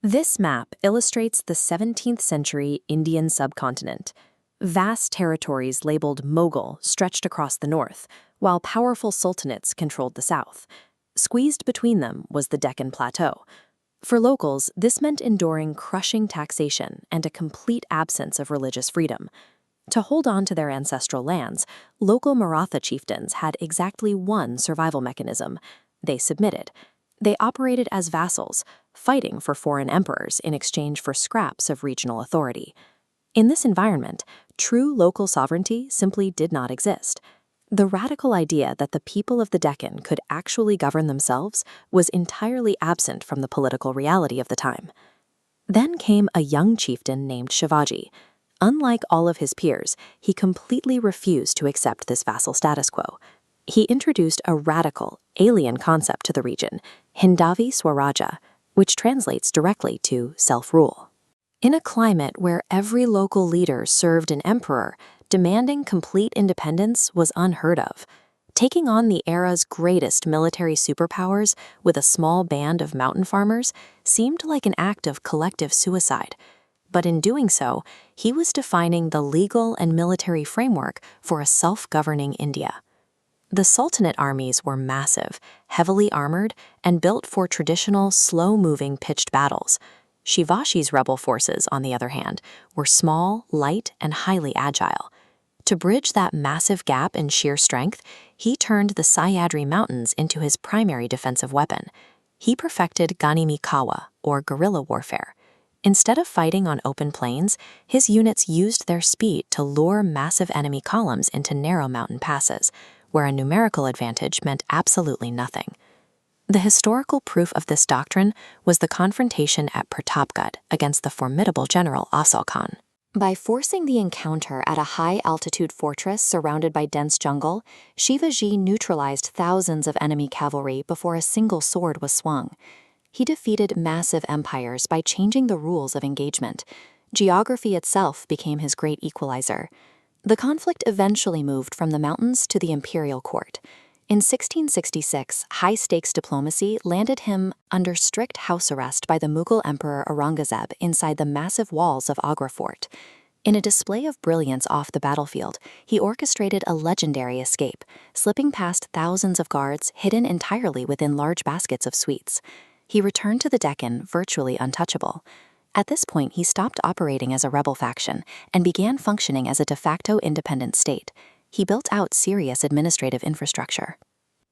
This map illustrates the 17th century Indian subcontinent. Vast territories labeled Mughal stretched across the north, while powerful sultanates controlled the south. Squeezed between them was the Deccan Plateau. For locals, this meant enduring crushing taxation and a complete absence of religious freedom. To hold on to their ancestral lands, local Maratha chieftains had exactly one survival mechanism: they submitted. They operated as vassals, fighting for foreign emperors in exchange for scraps of regional authority. In this environment, true local sovereignty simply did not exist. The radical idea that the people of the Deccan could actually govern themselves was entirely absent from the political reality of the time. Then came a young chieftain named Shivaji. Unlike all of his peers, he completely refused to accept this vassal status quo. He introduced a radical, alien concept to the region, Hindavi Swaraja, which translates directly to self-rule. In a climate where every local leader served an emperor, demanding complete independence was unheard of. Taking on the era's greatest military superpowers with a small band of mountain farmers seemed like an act of collective suicide. But in doing so, he was defining the legal and military framework for a self-governing India. The Sultanate armies were massive, heavily armored, and built for traditional, slow-moving pitched battles. Shivaji's rebel forces, on the other hand, were small, light, and highly agile. To bridge that massive gap in sheer strength, he turned the Sahyadri Mountains into his primary defensive weapon. He perfected Ganimi Kawa, or guerrilla warfare. Instead of fighting on open plains, his units used their speed to lure massive enemy columns into narrow mountain passes, where a numerical advantage meant absolutely nothing. The historical proof of this doctrine was the confrontation at Pratapgarh against the formidable general Asal Khan. By forcing the encounter at a high-altitude fortress surrounded by dense jungle, Shivaji neutralized thousands of enemy cavalry before a single sword was swung. He defeated massive empires by changing the rules of engagement. Geography itself became his great equalizer. The conflict eventually moved from the mountains to the imperial court. In 1666, high-stakes diplomacy landed him under strict house arrest by the Mughal Emperor Aurangzeb inside the massive walls of Agra Fort. In a display of brilliance off the battlefield, he orchestrated a legendary escape, slipping past thousands of guards hidden entirely within large baskets of sweets. He returned to the Deccan virtually untouchable. At this point, he stopped operating as a rebel faction and began functioning as a de facto independent state. He built out serious administrative infrastructure.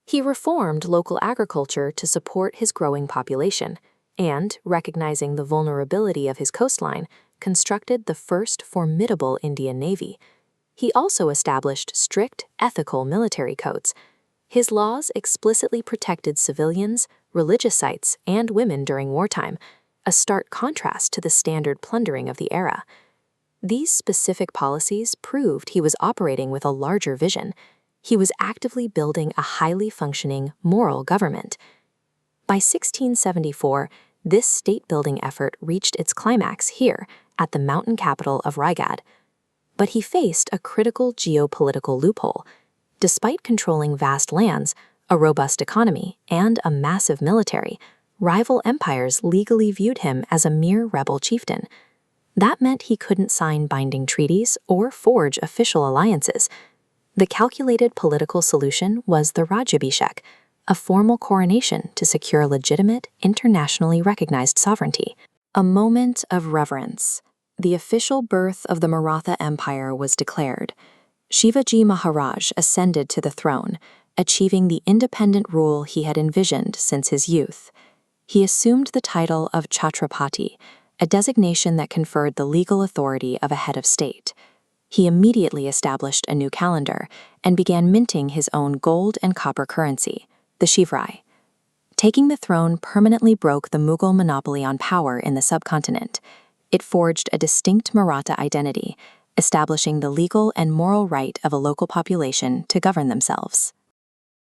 He reformed local agriculture to support his growing population, and, recognizing the vulnerability of his coastline, constructed the first formidable Indian navy. He also established strict, ethical military codes. His laws explicitly protected civilians, religious sites, and women during wartime, a stark contrast to the standard plundering of the era. These specific policies proved he was operating with a larger vision. He was actively building a highly functioning, moral government. By 1674, this state-building effort reached its climax here, at the mountain capital of Raigad. But he faced a critical geopolitical loophole. Despite controlling vast lands, a robust economy, and a massive military, rival empires legally viewed him as a mere rebel chieftain. That meant he couldn't sign binding treaties or forge official alliances. The calculated political solution was the Rajabhishek, a formal coronation to secure legitimate, internationally recognized sovereignty. A moment of reverence. The official birth of the Maratha Empire was declared. Shivaji Maharaj ascended to the throne, achieving the independent rule he had envisioned since his youth. He assumed the title of Chhatrapati, a designation that conferred the legal authority of a head of state. He immediately established a new calendar and began minting his own gold and copper currency, the Shivrai. Taking the throne permanently broke the Mughal monopoly on power in the subcontinent. It forged a distinct Maratha identity, establishing the legal and moral right of a local population to govern themselves.